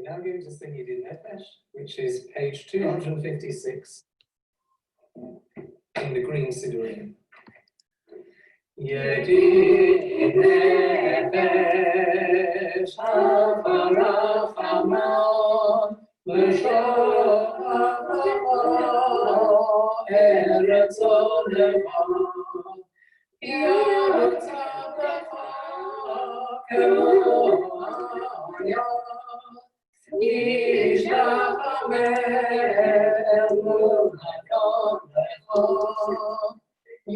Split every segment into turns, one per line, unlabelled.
now going to sing it in Nefesh, which is page 256 in the Green Siddurim. Yedi Nefesh Havarachamon V'sho'o Eretz Olevam Yatzapecha Kemoya Yishtachameh Emunah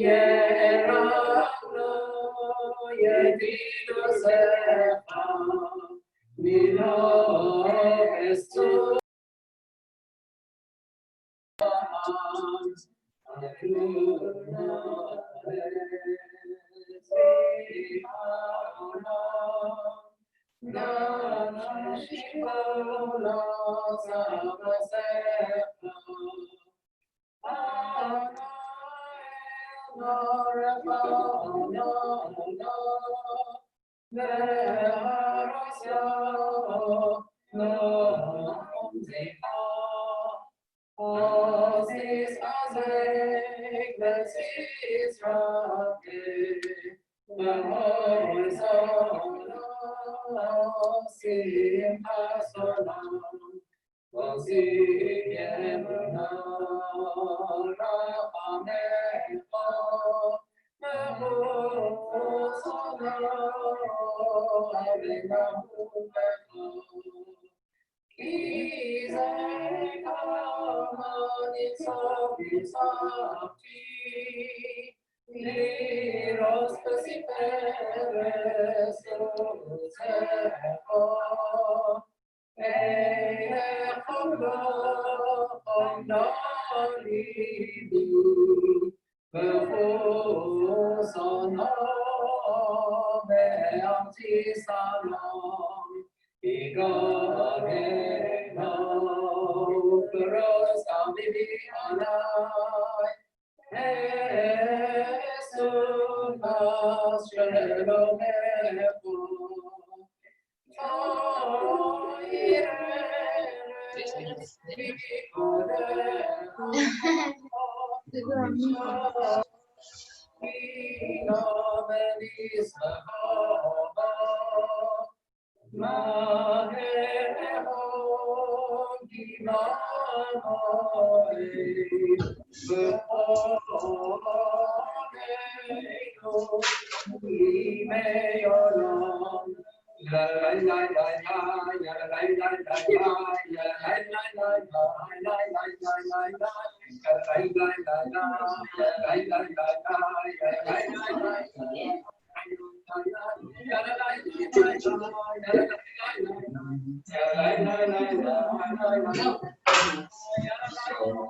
Yerachno Yedidu Secha Milo Estu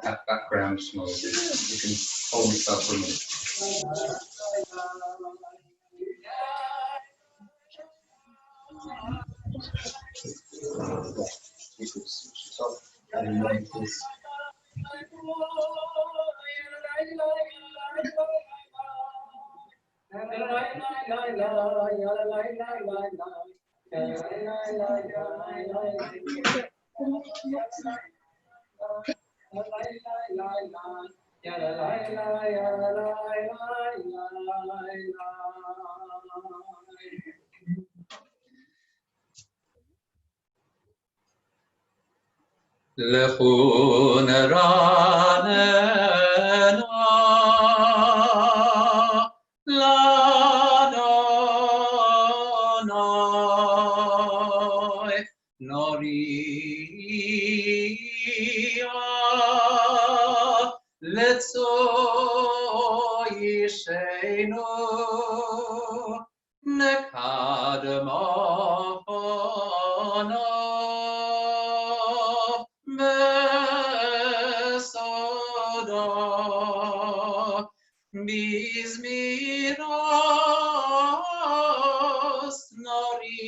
That background noise, you can hold yourself for a minute. You could switch it off and make this.
Lechu neranena l'Adonai Noria letzo yishenu nekadmono Bizmiros Noriano.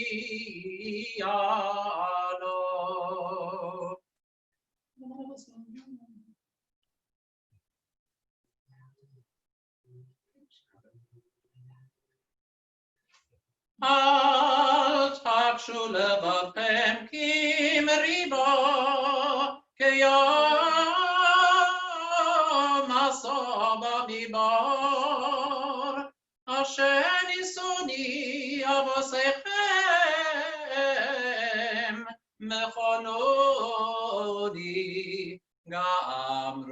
Al הקשו לבבכם כי מריבה כים עשה במדבר, אשר ניסוני אבוסיכם מכונוני גם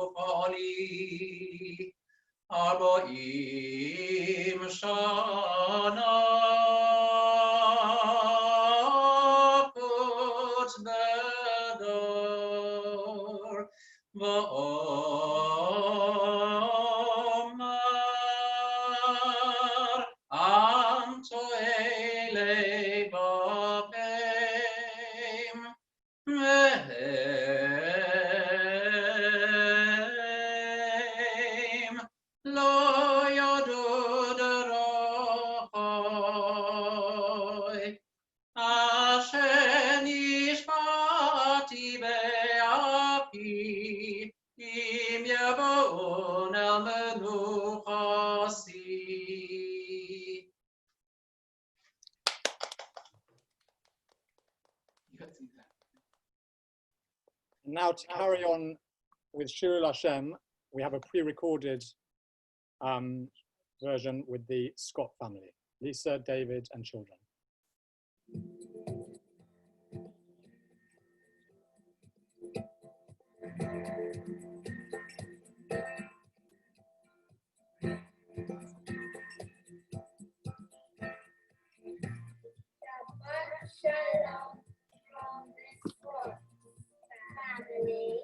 רוחני 40 שנה קוץ בדור ואומר אמצו אלי בבם והם לא ידעו דרכי אשר נשבעתי באפי אם יבואון אל מנוחתי.
Now to carry on with Shirul Hashem, we have a pre-recorded version with the Scott family, Lisa, David, and children.
Shabbat Shalom from the Scott family.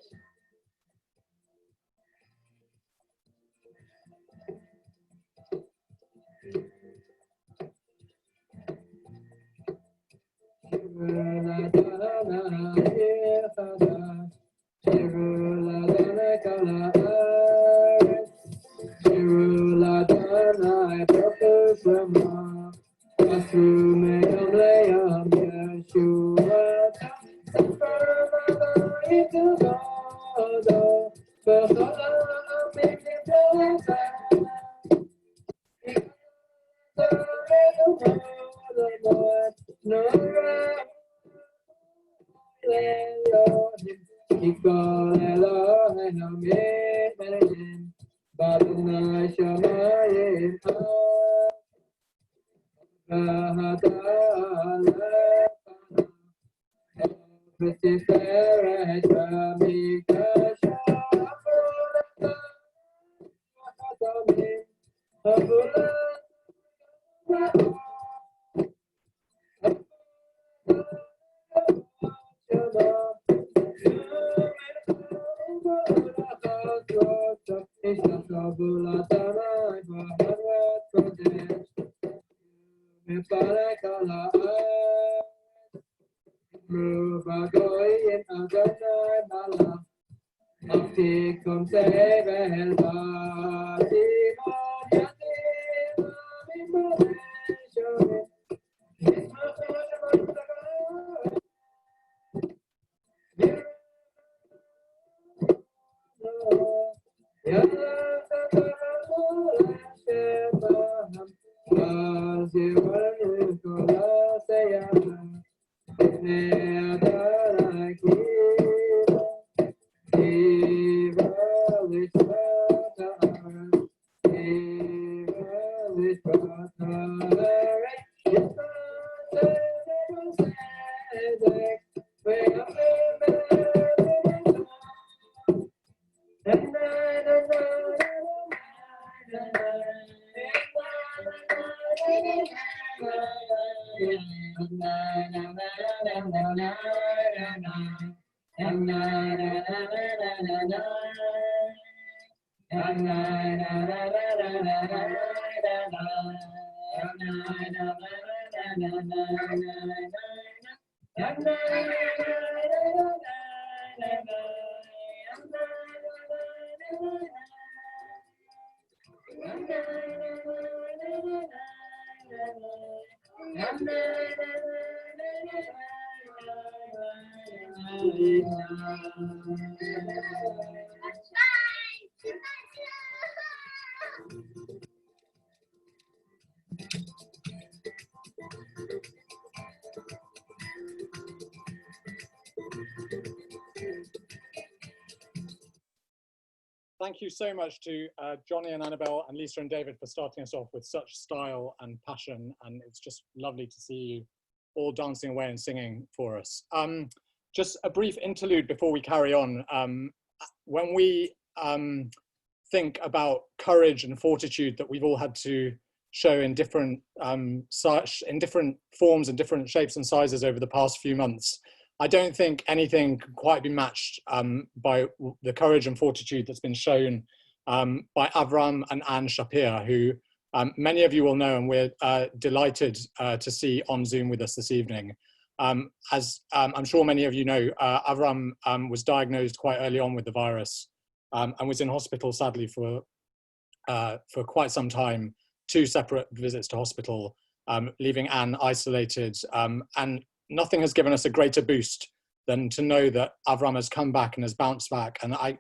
thank you so much to Johnny and Annabelle and Lisa and David for starting us off with such style and passion. And it's just lovely to see you all dancing away and singing for us. Just a brief interlude before we carry on. When we think about courage and fortitude that we've all had to show in different forms and different shapes and sizes over the past few months, I don't think anything can quite be matched by the courage and fortitude that's been shown by Avram and Anne Shapir, who many of you will know, and we're delighted to see on Zoom with us this evening. As I'm sure many of you know, Avram was diagnosed quite early on with the virus and was in hospital, sadly, for quite some time, 2 separate visits to hospital, leaving Anne isolated. And nothing has given us a greater boost than to know that Avram has come back and has bounced back. And I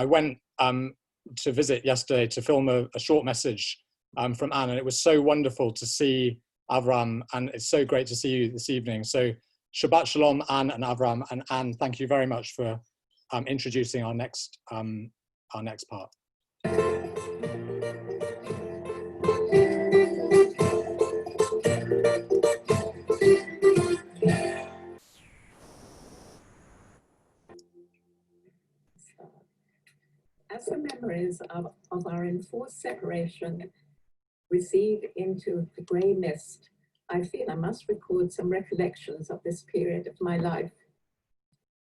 went to visit yesterday to film a short message from Anne, and it was so wonderful to see Avram, and it's so great to see you this evening. So Shabbat Shalom, Anne and Avram. And Anne, thank you very much for introducing our next part.
As the memories of our enforced separation recede into the grey mist, I feel I must record some recollections of this period of my life.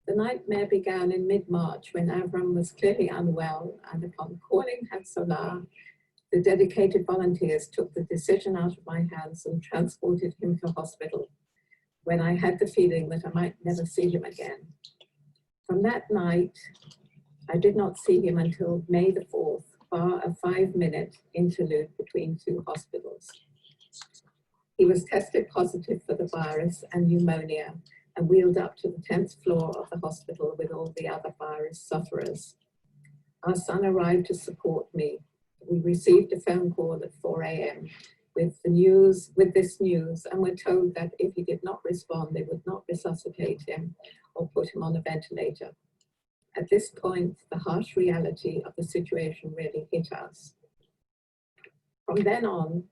The nightmare began in mid-March when Avram was clearly unwell, and upon calling Hatzalah, the dedicated volunteers took the decision out of my hands and transported him to hospital, when I had the feeling that I might never see him again. From that night, I did not see him until May the 4th, bar a 5-minute interlude between 2 hospitals. He was tested positive for the virus and pneumonia and wheeled up to the 10th floor of the hospital with all the other virus sufferers. Our son arrived to support me. We received a phone call at 4 a.m. with this news, and were told that if he did not respond, they would not resuscitate him or put him on a ventilator. At this point, the harsh reality of the situation really hit us. From then on,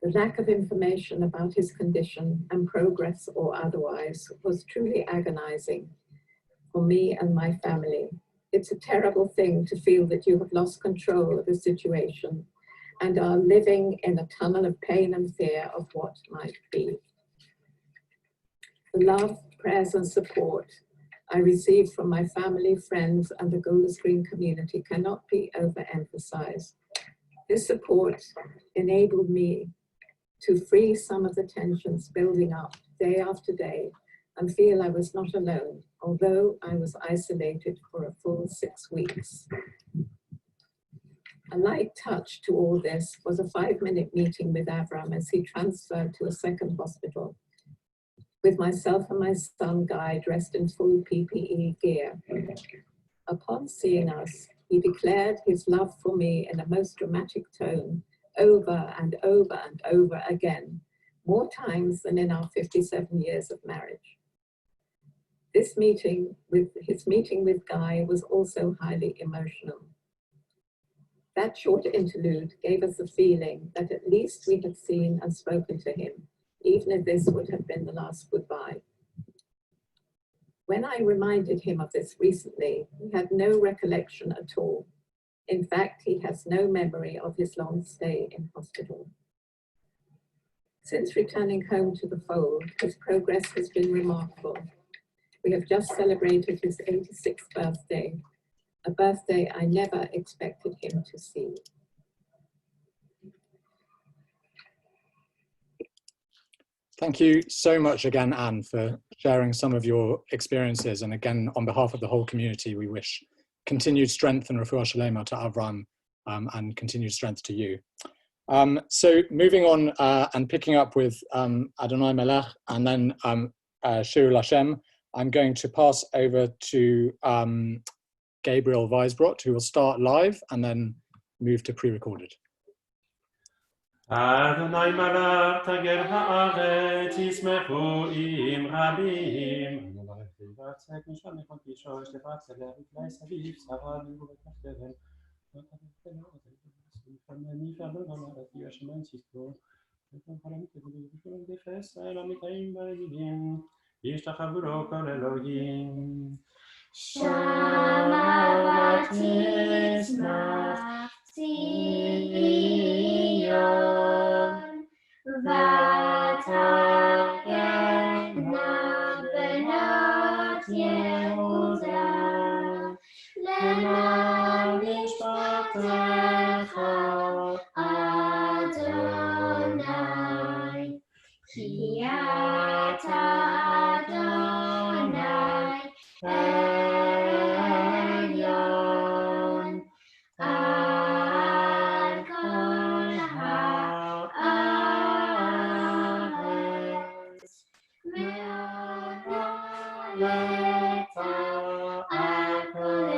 the lack of information about his condition and progress or otherwise was truly agonizing for me and my family. It's a terrible thing to feel that you have lost control of the situation and are living in a tunnel of pain and fear of what might be. The love, prayers, and support I received from my family, friends, and the Golders Green community cannot be overemphasized. This support enabled me to free some of the tensions building up day after day and feel I was not alone, although I was isolated for a full 6 weeks. A light touch to all this was a 5-minute meeting with Avram as he transferred to a second hospital, with myself and my son Guy dressed in full PPE gear. Upon seeing us, he declared his love for me in a most dramatic tone, over and over and over again, more times than in our 57 years of marriage. His meeting with Guy was also highly emotional. That short interlude gave us the feeling that at least we had seen and spoken to him, even if this would have been the last goodbye. When I reminded him of this recently, he had no recollection at all. In fact, he has no memory of his long stay in hospital. Since returning home to the fold, his progress has been remarkable. We have just celebrated his 86th birthday, a birthday I never expected him to see.
Thank you so much again, Anne, for sharing some of your experiences. And again, on behalf of the whole community, we wish continued strength and refuah shalema to Avram and continued strength to you. So moving on and picking up with Adonai Melech and then Shirul Hashem, I'm going to pass over to Gabriel Weisbrot, who will start live and then move to pre-recorded.
Adonai malach tagel haaretz yismechu im rabim ואצק משם נכון פישו, שתפק סגר וכלי סביב, שרה בירו ותחתבן. אני פעלו במערתי השמן סיסטו, וכל חלמית הגדול ושולם דפס, המתאים בעדים, ישתחוו לו כל אלוהים.
שמה תשמח ציון, ותגענה בנות יהודה, למען משפטך אדוני, כי אתה אדוני עליון על כל הארץ, מעלת על כל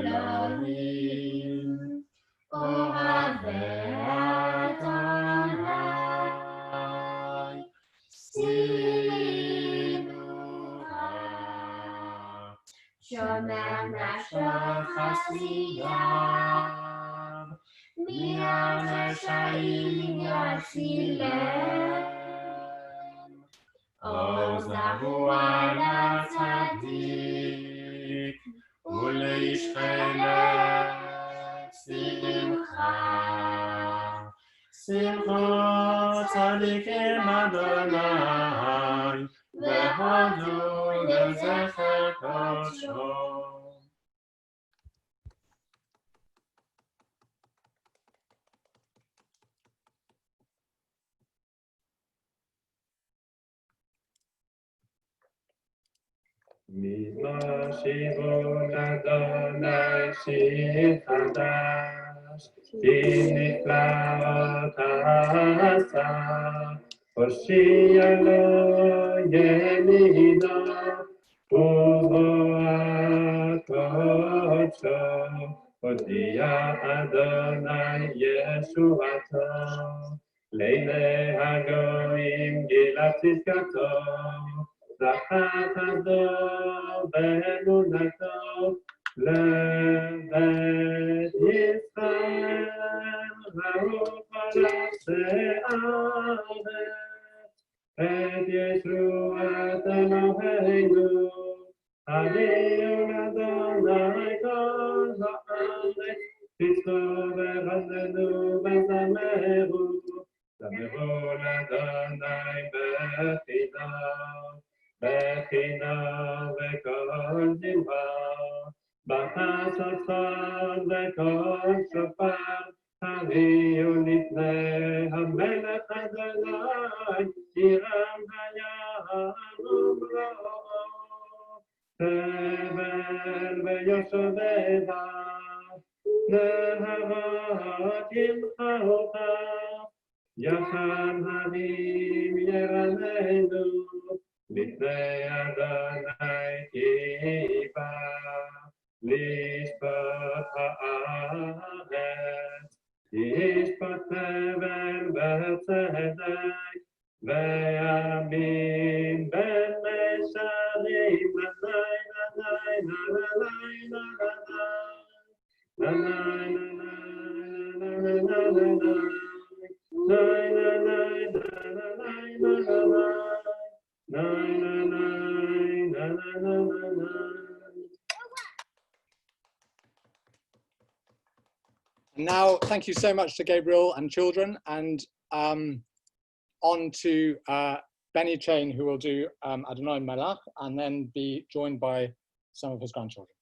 אלוהים, אוהבי אדוני, ציווה. שומר נפשו חסידיו, מהרשעים יצילם. עוז על הצדיק, ולאיש חלק שמחה. שמחו צדיקים אדוני, והודו לזכר קודשו.
מזמור שירו לאדוני שיר חדש, כי נפלאות עשה, הושיע לו ימינו, ובואה קודשו, הודיע אדוני ישועתו, לעיני הגויים גילה צדקתו, זכת הדור באמונתו, לבית ישראל ראו כל הארץ, את ישועת אלוהינו, הביאו לאדוני כל הארץ, פסקו ורננו וזמרו, זמרו לאדוני בחינה וכל זמרה, בחצוצות וכל שופר, הביאו לפני המלך אדוני, שירם וירום לו, תבל ויושביה, נהרות ימחאוך, יחד הרים ירננו, לפני אדוני כיפה, לשפוט הארץ, ישפוט תבל וצדק, ויאמין בין משרים,
Now, thank you so much to Gabriel and children, and on to Benny Chain, who will do Adonai Melach, and then be joined by some of his grandchildren.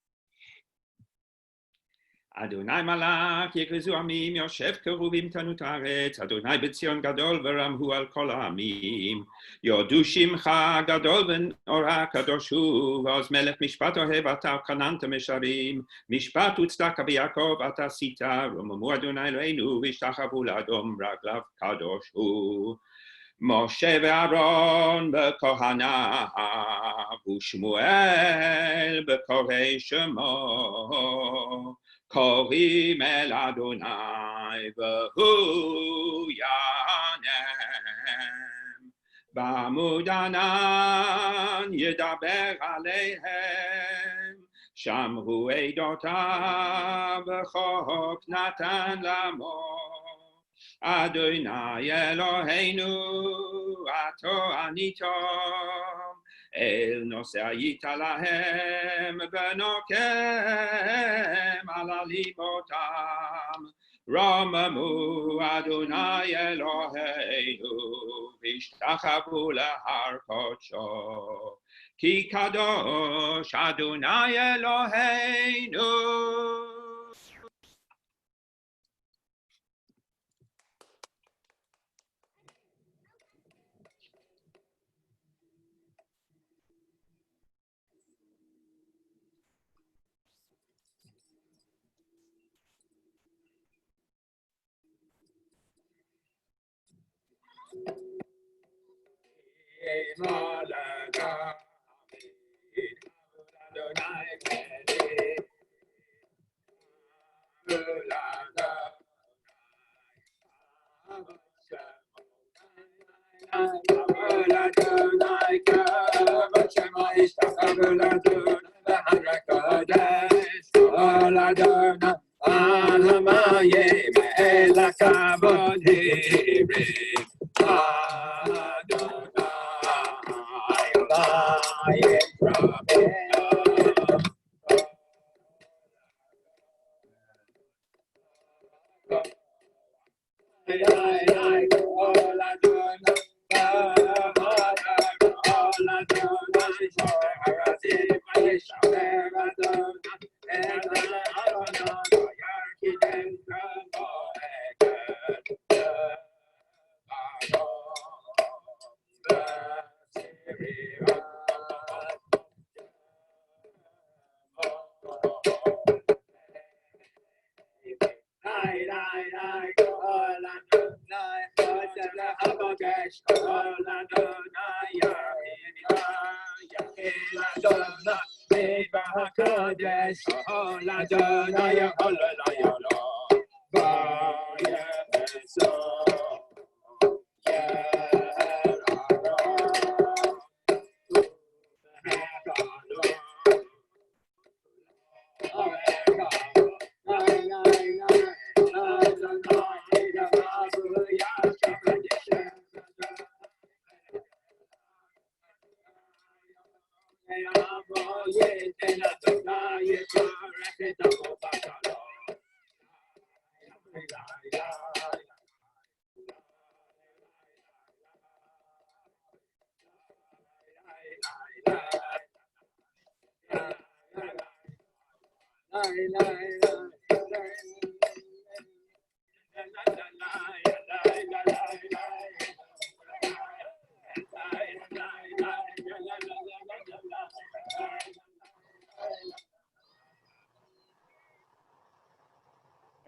אדוני מלך יכרזו עמים, יושב קרובים תנות הארץ, אדוני בציון גדול ורמהו על כל העמים. יודו שמך גדול ונורא קדוש הוא, ועוז מלך משפט אוהב אתה חננת משרים, משפט וצדקה ביעקב אתה עשית, רוממו אדוני אלוהינו והשתחוו לאדום רגליו קדוש הוא. משה ואהרון בכהניו, ושמואל בקוראי שמו. קוראים אל אדוני והוא יענם, בעמוד ענן ידבר עליהם, שמרו עדותיו וחוק נתן למו. אדוני אלוהינו, התעניתם, אל נושא היית להם ונוקם על ליבותם. רוממו אדוני אלוהינו, והשתחוו להר קודשו, כי קדוש אדוני אלוהינו.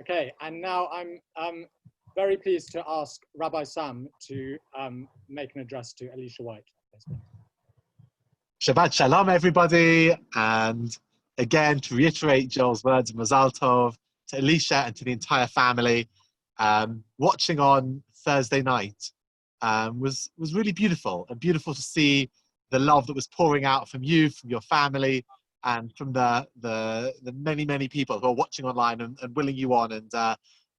Okay, and now I'm very pleased to ask Rabbi Sam to make an address to Alicia White.
Shabbat Shalom, everybody. And again, to reiterate Joel's words, Mazal Tov to Alicia and to the entire family. Watching on Thursday night was really beautiful, and beautiful to see the love that was pouring out from you, from your family, and from the many people who are watching online and willing you on and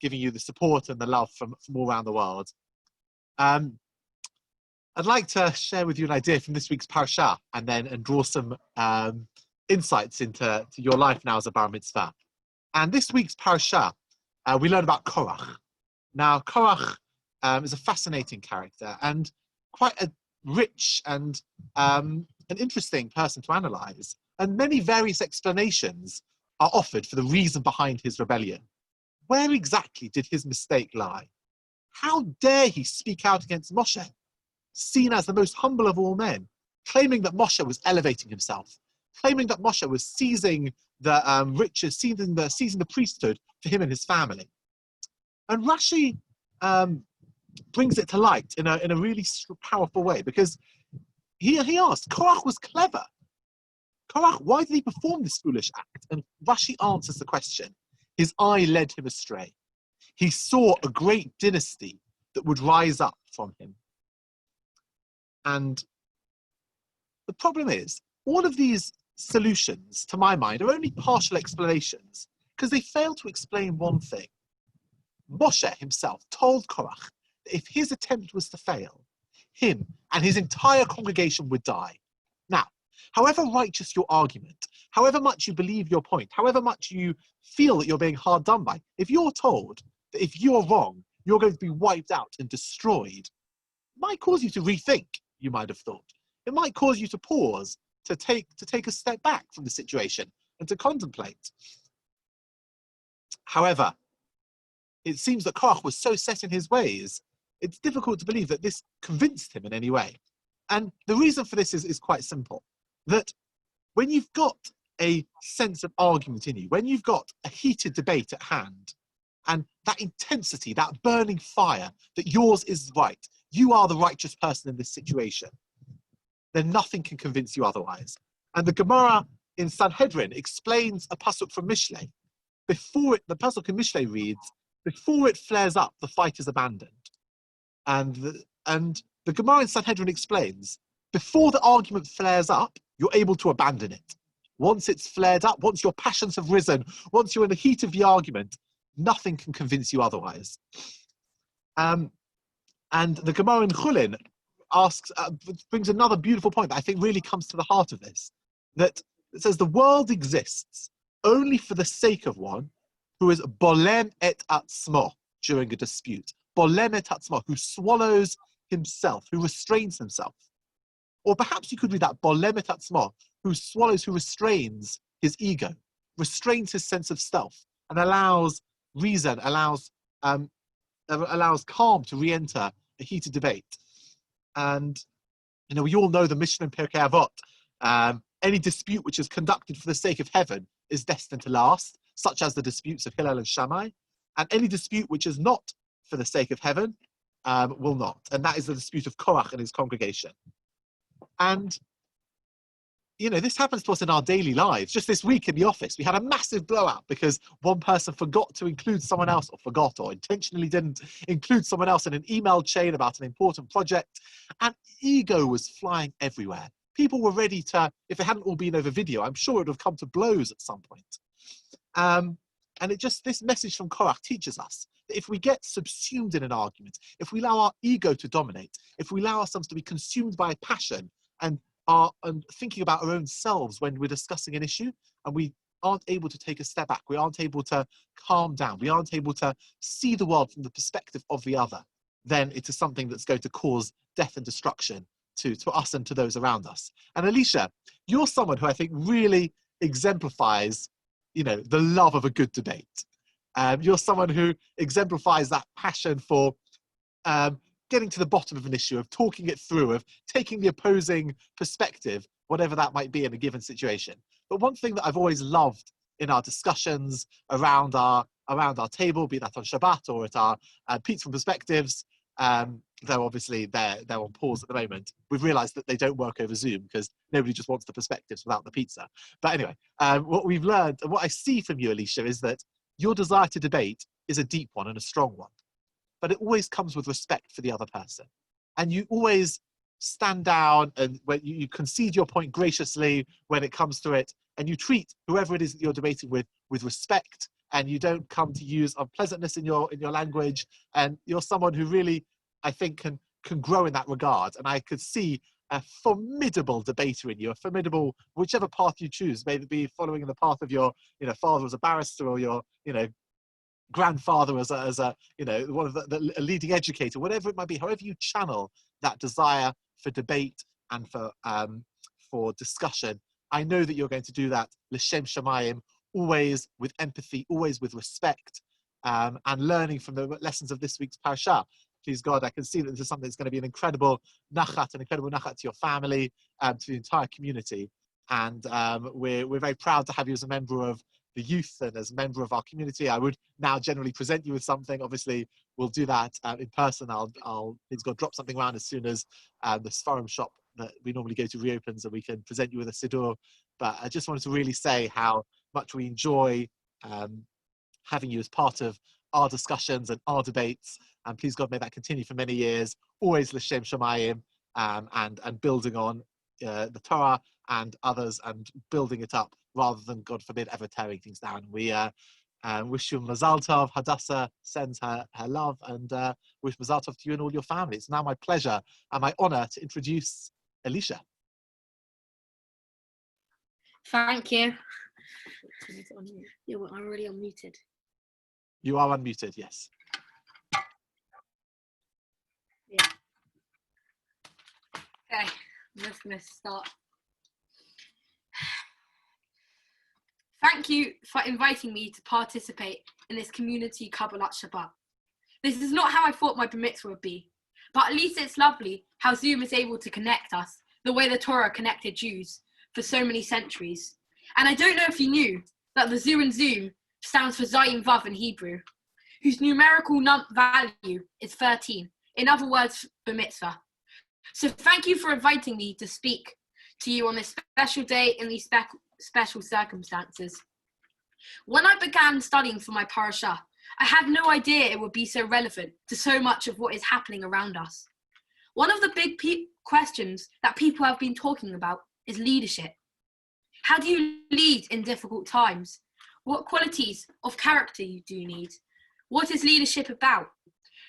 giving you the support and the love from all around the world. I'd like to share with you an idea from this week's parasha and draw some insights into your life now as a bar mitzvah. And this week's parasha, we learn about Korach. Now, Korach is a fascinating character and quite a rich and an interesting person to analyze. And many various explanations are offered for the reason behind his rebellion. Where exactly did his mistake lie? How dare he speak out against Moshe, seen as the most humble of all men, claiming that Moshe was elevating himself, claiming that Moshe was seizing the riches, seizing the priesthood for him and his family. And Rashi brings it to light in a really powerful way, because he asked, Korach was clever. Korach, why did he perform this foolish act? And Rashi answers the question. His eye led him astray. He saw a great dynasty that would rise up from him. And the problem is, all of these solutions, to my mind, are only partial explanations because they fail to explain one thing. Moshe himself told Korach that if his attempt was to fail, him and his entire congregation would die. Now, however righteous your argument, however much you believe your point, however much you feel that you're being hard done by, if you're told that if you're wrong, you're going to be wiped out and destroyed, it might cause you to rethink, you might have thought. It might cause you to pause, to take a step back from the situation and to contemplate. However, it seems that Korach was so set in his ways, it's difficult to believe that this convinced him in any way. And the reason for this is quite simple, that when you've got a sense of argument in you, when you've got a heated debate at hand, and that intensity, that burning fire, that yours is right, you are the righteous person in this situation, then nothing can convince you otherwise. And the Gemara in Sanhedrin explains a pasuk from Mishlei. The pasuk in Mishlei reads, before it flares up, the fight is abandoned. And the Gemara in Sanhedrin explains, before the argument flares up, you're able to abandon it. Once it's flared up, once your passions have risen, once you're in the heat of the argument, nothing can convince you otherwise. And the Gemara in Chulin brings another beautiful point that I think really comes to the heart of this, that it says the world exists only for the sake of one who is bolem et atzmo during a dispute. Bolem et atzmo, who swallows himself, who restrains himself. Or perhaps you could read that, bolem et atzmo, who restrains his ego, restrains his sense of self, and allows reason, allows calm to re-enter a heated debate. And, we all know the Mishnah in Pirkei Avot. Any dispute which is conducted for the sake of heaven is destined to last, such as the disputes of Hillel and Shammai. And any dispute which is not for the sake of heaven will not. And that is the dispute of Korach and his congregation. And, this happens to us in our daily lives. Just this week in the office, we had a massive blowout because one person forgot to include someone else, or intentionally didn't include someone else in an email chain about an important project. And ego was flying everywhere. People were ready to, if it hadn't all been over video, I'm sure it would have come to blows at some point. And this message from Korach teaches us that if we get subsumed in an argument, if we allow our ego to dominate, if we allow ourselves to be consumed by passion and thinking about our own selves when we're discussing an issue, and we aren't able to take a step back, we aren't able to calm down, we aren't able to see the world from the perspective of the other, then it is something that's going to cause death and destruction to us and to those around us. And Alicia, you're someone who I think really exemplifies, the love of a good debate. You're someone who exemplifies that passion for getting to the bottom of an issue, of talking it through, of taking the opposing perspective, whatever that might be in a given situation. But one thing that I've always loved in our discussions around our table, be that on Shabbat or at our Pizza from Perspectives, though obviously they're on pause at the moment. We've realized that they don't work over Zoom because nobody just wants the perspectives without the pizza. But anyway, what we've learned and what I see from you, Alicia, is that your desire to debate is a deep one and a strong one. But it always comes with respect for the other person. And you always stand down and when you concede your point graciously when it comes to it, and you treat whoever it is that you're debating with respect, and you don't come to use unpleasantness in your language. And you're someone who really, I think, can grow in that regard. And I could see a formidable debater in you, a formidable, whichever path you choose, maybe be following in the path of your father as a barrister, or your grandfather as a one of the leading educator, whatever it might be, however you channel that desire for debate and for discussion. I know that you're going to do that l'shem shamayim, always with empathy, always with respect, and learning from the lessons of this week's parasha. Please God, I can see that this is something that's going to be an incredible nachat to your family, to the entire community. And we're very proud to have you as a member of the youth and as a member of our community. I would now generally present you with something. Obviously, we'll do that in person. Please God, drop something around as soon as the Sfarim shop that we normally go to reopens, and we can present you with a siddur. But I just wanted to really say how much we enjoy having you as part of our discussions and our debates. And please God, may that continue for many years. Always l'shem shamayim. and building on the Torah and others and building it up rather than, God forbid, ever tearing things down. We wish you Mazal Tov. Hadassah sends her love and wish Mazal Tov to you and all your family. It's now my pleasure and my honor to introduce Alicia.
Thank you. Yeah, well, I'm already unmuted.
You are unmuted, yes.
Yeah. Okay, I'm just going to start. Thank you for inviting me to participate in this community Kabbalat Shabbat. This is not how I thought my bar mitzvah would be, but at least it's lovely how Zoom is able to connect us the way the Torah connected Jews for so many centuries. And I don't know if you knew that the Zu in Zoom stands for Zayin Vav in Hebrew, whose numerical value is 13. In other words, bar mitzvah. So thank you for inviting me to speak to you on this special day in these special circumstances. When I began studying for my parasha, I had no idea it would be so relevant to so much of what is happening around us. One of the big questions that people have been talking about is leadership. How do you lead in difficult times? What qualities of character do you need? What is leadership about?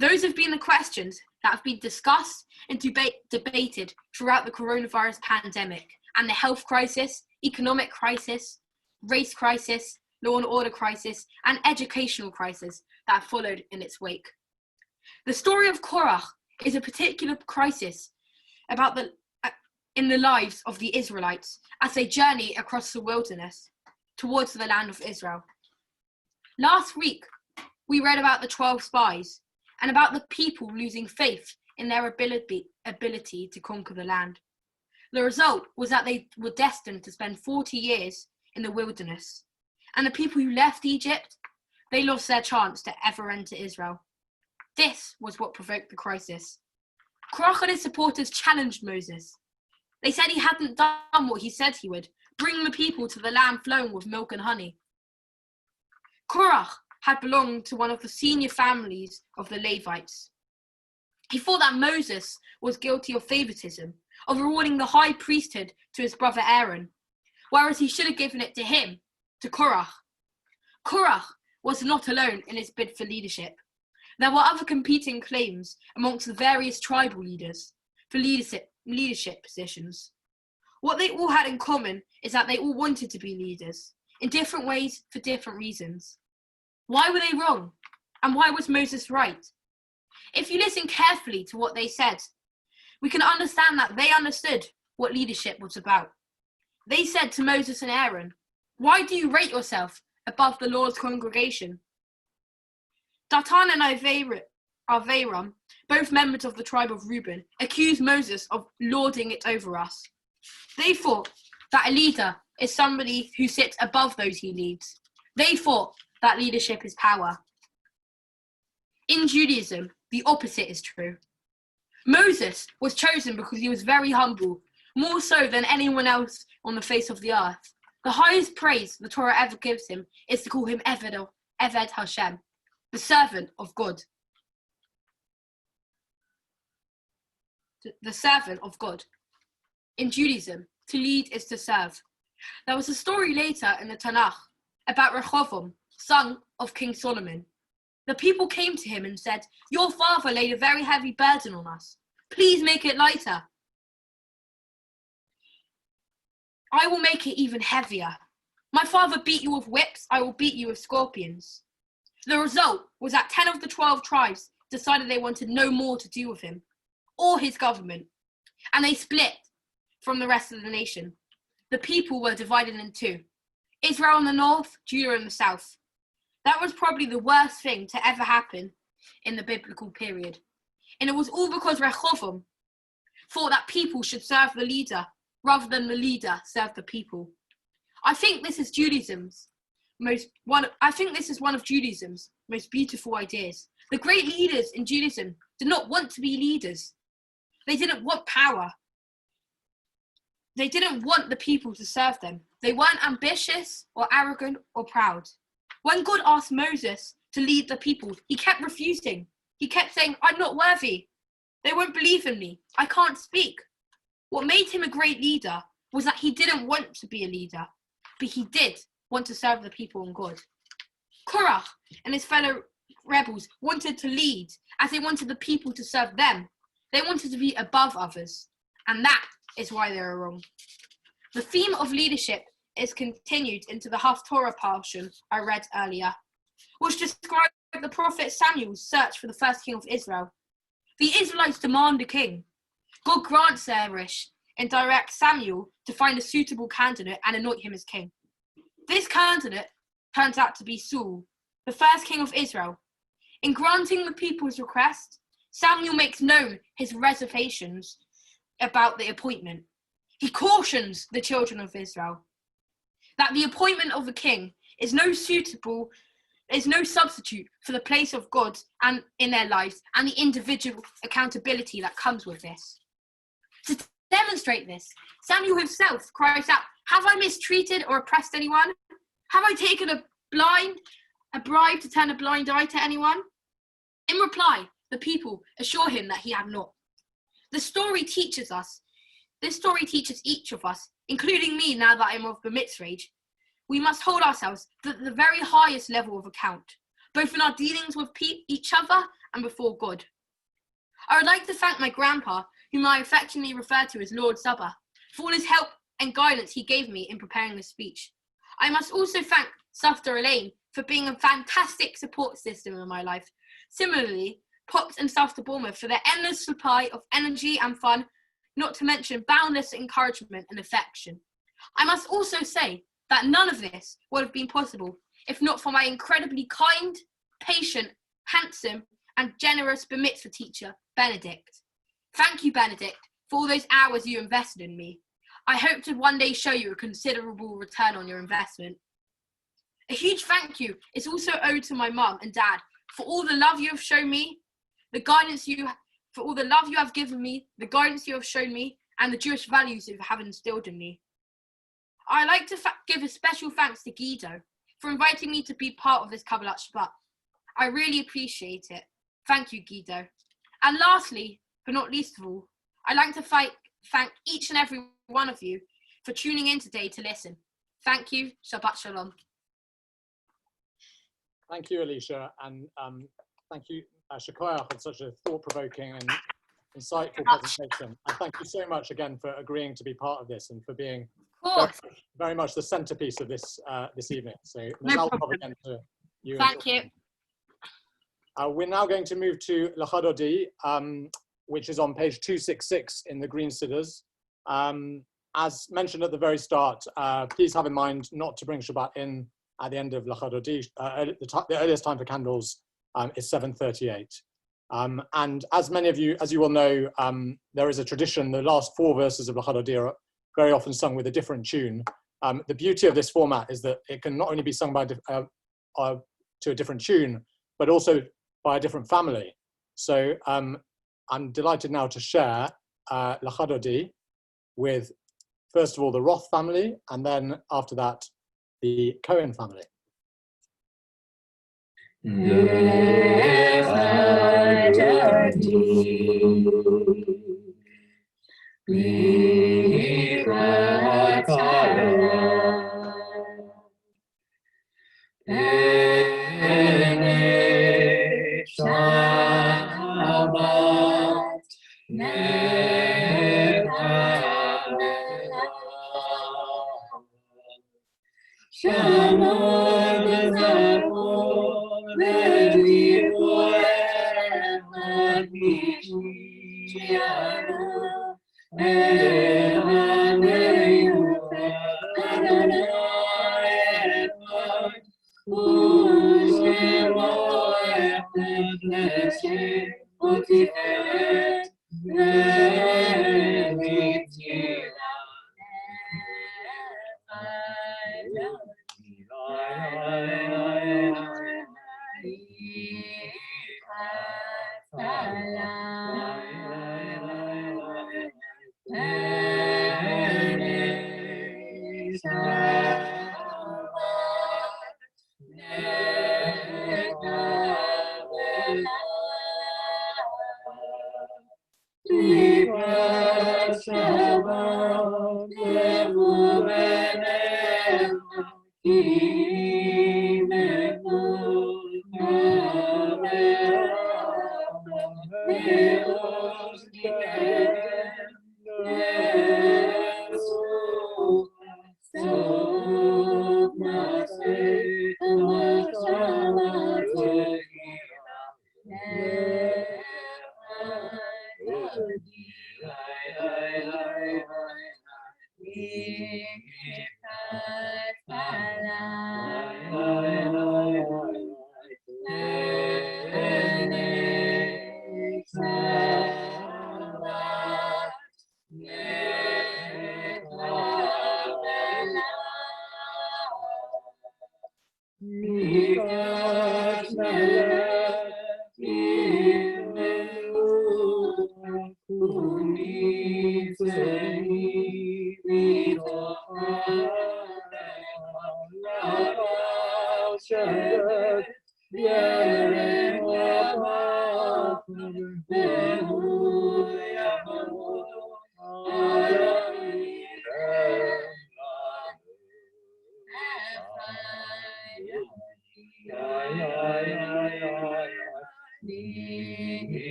Those have been the questions that have been discussed and debated throughout the coronavirus pandemic and the health crisis, economic crisis, race crisis, law and order crisis, and educational crisis that followed in its wake. The story of Korach is a particular crisis in the lives of the Israelites as they journey across the wilderness towards the land of Israel. Last week, we read about the 12 spies and about the people losing faith in their ability to conquer the land. The result was that they were destined to spend 40 years in the wilderness. And the people who left Egypt, they lost their chance to ever enter Israel. This was what provoked the crisis. Korach and his supporters challenged Moses. They said he hadn't done what he said he would, bring the people to the land flowing with milk and honey. Korach had belonged to one of the senior families of the Levites. He thought that Moses was guilty of favoritism, of awarding the high priesthood to his brother Aaron, whereas he should have given it to him, to Korach. Korach was not alone in his bid for leadership. There were other competing claims amongst the various tribal leaders for leadership positions. What they all had in common is that they all wanted to be leaders, in different ways for different reasons. Why were they wrong? And why was Moses right? If you listen carefully to what they said, we can understand that they understood what leadership was about. They said to Moses and Aaron, "Why do you rate yourself above the Lord's congregation?" Datan and Aviram, both members of the tribe of Reuben, accused Moses of lording it over us. They thought that a leader is somebody who sits above those he leads. They thought that leadership is power. In Judaism, the opposite is true. Moses was chosen because he was very humble, more so than anyone else on the face of the earth. The highest praise the Torah ever gives him is to call him Eved Hashem, the servant of God. The servant of God. In Judaism, to lead is to serve. There was a story later in the Tanakh about Rehoboam, son of King Solomon. The people came to him and said, "Your father laid a very heavy burden on us. Please make it lighter." "I will make it even heavier. My father beat you with whips, I will beat you with scorpions." The result was that 10 of the 12 tribes decided they wanted no more to do with him or his government, and they split from the rest of the nation. The people were divided in two, Israel in the north, Judah in the south. That was probably the worst thing to ever happen in the biblical period. And it was all because Rehoboam thought that people should serve the leader rather than the leader serve the people. I think this is one of Judaism's most beautiful ideas. The great leaders in Judaism did not want to be leaders. They didn't want power. They didn't want the people to serve them. They weren't ambitious or arrogant or proud. When God asked Moses to lead the people, he kept refusing. He kept saying, "I'm not worthy." They won't believe in me. I can't speak. What made him a great leader was that he didn't want to be a leader, but he did want to serve the people and God. Korach and his fellow rebels wanted to lead as they wanted the people to serve them. They wanted to be above others, and that is why they were wrong. The theme of leadership is continued into the Haftorah portion I read earlier, which described the prophet Samuel's search for the first king of Israel. The Israelites demand a king. God grants their wish and directs Samuel to find a suitable candidate and anoint him as king. This candidate turns out to be Saul, the first king of Israel. In granting the people's request, Samuel makes known his reservations about the appointment. He cautions the children of Israel that the appointment of a king is no substitute for the place of God and in their lives and the individual accountability that comes with this. To demonstrate this, Samuel himself cries out, "Have I mistreated or oppressed anyone? Have I taken a bribe to turn a blind eye to anyone?" In reply, the people assure him that he had not. This story teaches each of us, including me now that I'm of the mitzvah age, we must hold ourselves at the very highest level of account, both in our dealings with each other and before God. I would like to thank my grandpa, whom I affectionately refer to as Lord Sabbath, for all his help and guidance he gave me in preparing this speech. I must also thank Sufter Elaine for being a fantastic support system in my life. Similarly, Pops and Sufter Bournemouth for their endless supply of energy and fun, not to mention boundless encouragement and affection. I must also say that none of this would have been possible if not for my incredibly kind, patient, handsome, and generous bar mitzvah teacher, Benedict. Thank you, Benedict, for all those hours you invested in me. I hope to one day show you a considerable return on your investment. A huge thank you is also owed to my mum and dad for all the love you have shown me, the guidance for all the love you have given me, the guidance you have shown me, and the Jewish values you have instilled in me. I'd like to give a special thanks to Guido for inviting me to be part of this Kabbalat Shabbat. I really appreciate it. Thank you, Guido. And lastly, but not least of all, I'd like to thank each and every one of you for tuning in today to listen. Thank you. Shabbat Shalom.
Thank you, Alicia, and thank you, Shakoyach, for such a thought-provoking and insightful presentation. And thank you so much again for agreeing to be part of this and for being very much the centerpiece of this this evening. So
No problem.
again to you.
Thank you.
We're now going to move to Lachadodi, which is on page 266 in the Green Sidders. As mentioned at the very start, please have in mind not to bring Shabbat in at the end of Lachadodi. The earliest time for candles is 7:38. And as many of you, as you will know, there is a tradition, the last 4 verses of Lachadodi are very often sung with a different tune. The beauty of this format is that it can not only be sung by to a different tune, but also by a different family. So I'm delighted now to share Lachadodi with, first of all, the Roth family, and then after that, the Cohen family.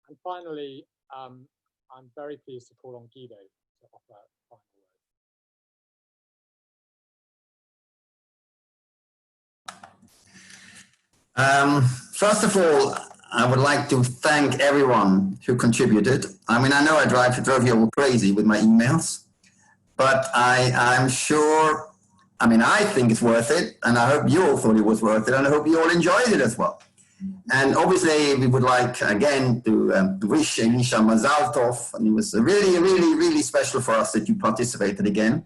And finally, I'm very pleased to call on Guido to offer final words.
First of all, I would like to thank everyone who contributed. I mean, I know I drove you all crazy with my emails, but I'm sure, I mean, I think it's worth it, and I hope you all thought it was worth it, and I hope you all enjoyed it as well. And obviously, we would like, again, to wish Elisha Mazal Tov, and it was really, really, really special for us that you participated again.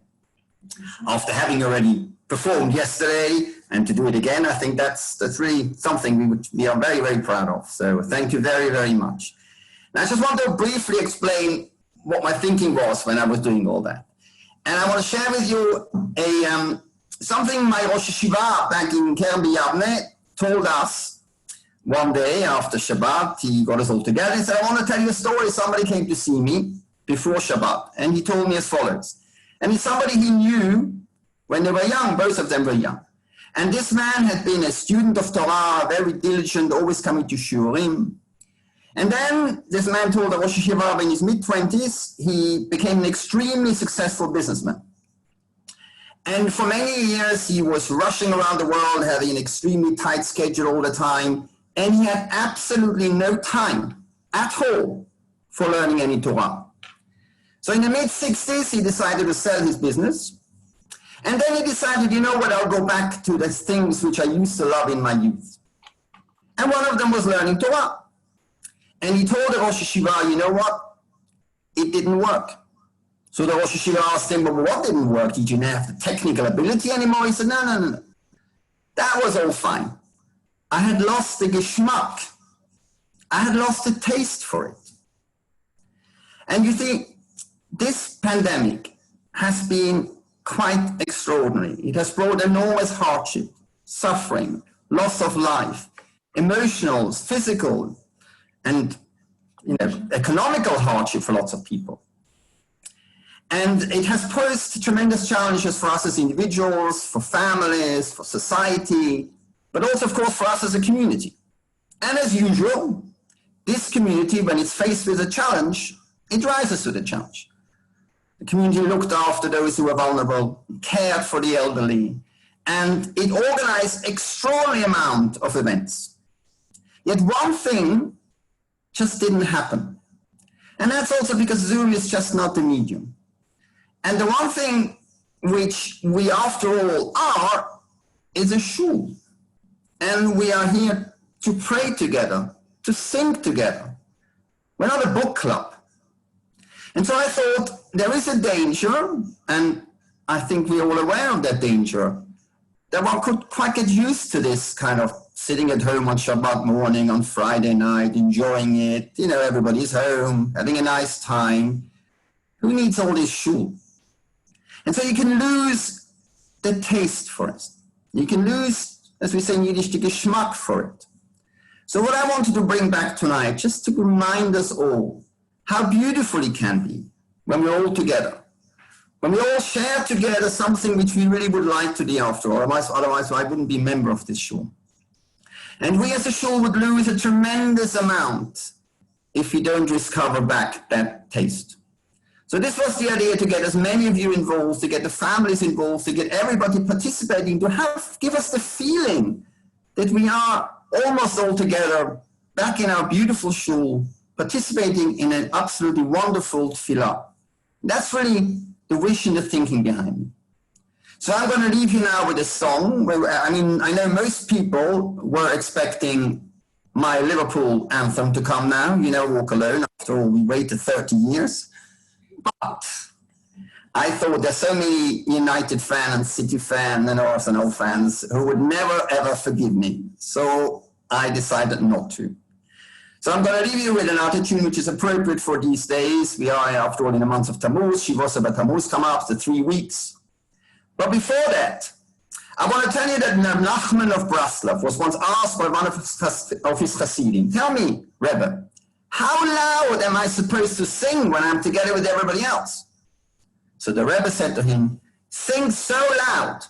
After having already performed yesterday, and to do it again, I think that's really something we are very, very proud of. So thank you very, very much. And I just want to briefly explain what my thinking was when I was doing all that. And I want to share with you something my Rosh Yeshiva back in Kerem B'Yavne told us one day after Shabbat. He got us all together and said, I want to tell you a story. Somebody came to see me before Shabbat, and he told me as follows. And it's somebody he knew when they were young, both of them were young. And this man had been a student of Torah, very diligent, always coming to Shurim. And then this man told the Rosh Yeshiva in his mid-20s, he became an extremely successful businessman. And for many years, he was rushing around the world, having an extremely tight schedule all the time. And he had absolutely no time at all for learning any Torah. So in the mid-60s, he decided to sell his business. And then he decided, you know what, I'll go back to the things which I used to love in my youth. And one of them was learning Torah. And he told the Rosh Yeshiva, you know what, it didn't work. So the Rosh Yeshiva asked him, well, what didn't work? Did you not have the technical ability anymore? He said, no. That was all fine. I had lost the geschmack. I had lost the taste for it. And you see, this pandemic has been quite extraordinary. It has brought enormous hardship, suffering, loss of life, emotional, physical, and economical hardship for lots of people. And it has posed tremendous challenges for us as individuals, for families, for society, but also, of course, for us as a community. And as usual, this community, when it's faced with a challenge, it rises to the challenge. The community looked after those who were vulnerable, cared for the elderly, and it organized extraordinary amount of events. Yet one thing just didn't happen. And that's also because Zoom is just not the medium. And the one thing which we, after all, are, is a shul. And we are here to pray together, to sing together. We're not a book club. And so I thought there is a danger, and I think we're all aware of that danger, that one could quite get used to this kind of sitting at home on Shabbat morning, on Friday night, enjoying it. You know, everybody's home, having a nice time. Who needs all this shul? And so you can lose the taste for it. You can lose, as we say in Yiddish, the geschmack for it. So what I wanted to bring back tonight, just to remind us all how beautiful it can be when we're all together. When we all share together something which we really would like to do after all, otherwise I wouldn't be a member of this shul. And we as a shul would lose a tremendous amount if we don't discover back that taste. So this was the idea, to get as many of you involved, to get the families involved, to get everybody participating, to give us the feeling that we are almost all together back in our beautiful shul, participating in an absolutely wonderful tefillah. That's really the wish and the thinking behind it. So I'm going to leave you now with a song. I mean, I know most people were expecting my Liverpool anthem to come now, you know, Walk Alone. After all, we waited 30 years. But I thought there's so many United fans, City fans, and Arsenal fans who would never, ever forgive me. So I decided not to. So I'm going to leave you with another tune which is appropriate for these days. We are, after all, in the month of Tammuz. Shivos Tammuz come after 3 weeks. But before that, I want to tell you that Nachman of Braslav was once asked by one of his Hasidim, tell me, Rebbe, how loud am I supposed to sing when I'm together with everybody else? So the Rebbe said to him, sing so loud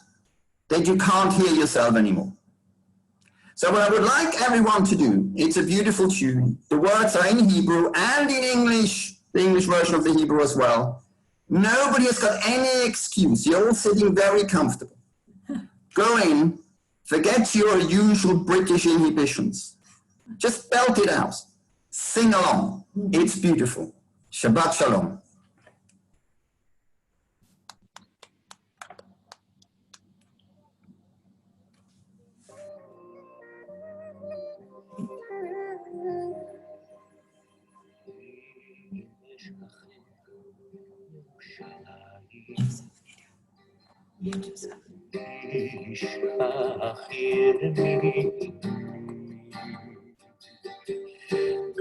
that you can't hear yourself anymore. So what I would like everyone to do, it's a beautiful tune. The words are in Hebrew and in English, the English version of the Hebrew as well. Nobody has got any excuse. You're all sitting very comfortable. Go in, forget your usual British inhibitions. Just belt it out. Sing along. It's beautiful. Shabbat Shalom.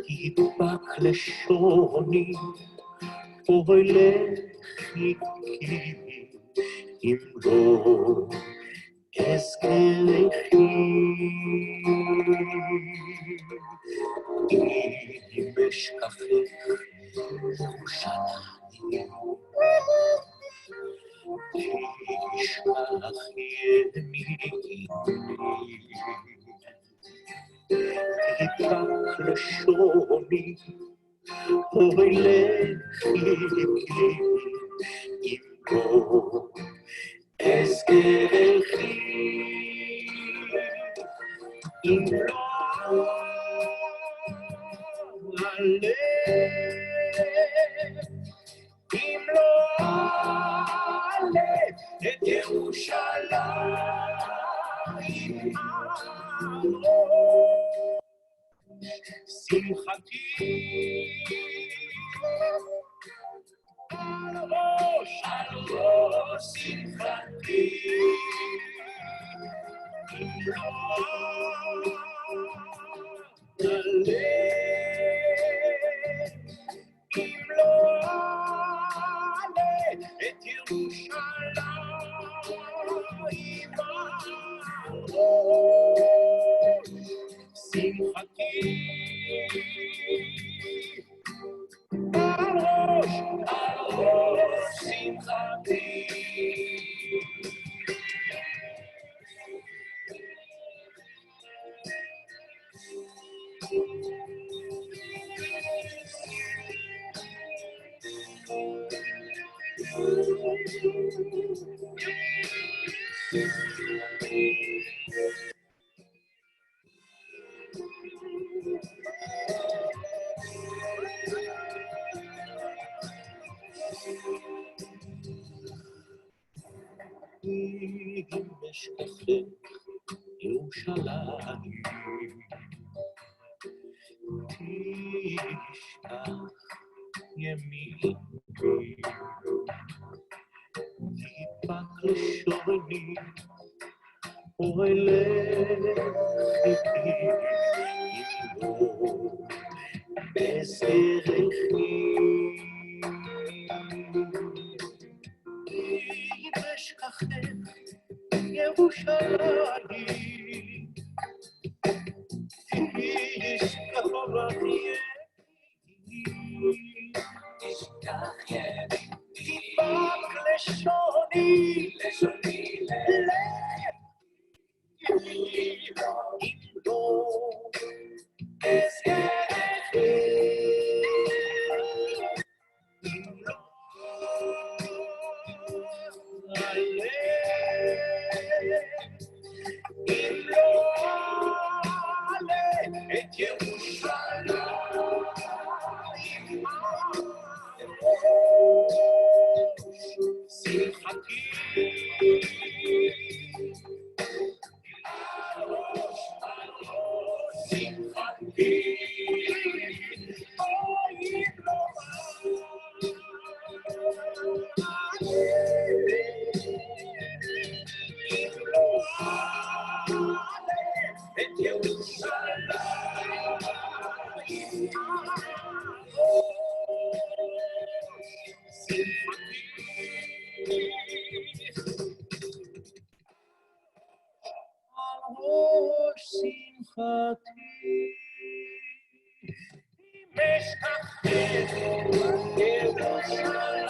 ידבק לשוני, הולך איתי, אם לא אזכרכי. אם אשכחך ירושלים, תשכח ימיני. ידבק לשוני, הולך איתי, אם לא אזכרכי. אם לא הלב, אם לא הלב את ירושלים שמחתי על ראש שמחתי. אם לא הלב, אם לא הלב את ירושלים שמחתי. על ראש שמחתי. אם אשכחך ירושלים, תשכח ימיני. ידבק לשוני, הולך איתי, אם לא אזכרכי. אם אשכחך ירושלים, תשכח ימיני. תשכח ימיני. ידבק לשוני, אם לא אזכרכי. אם לא הלב, אם לא הלב את ירושלים שמחתי. Yerushalayim, Yerushalayim.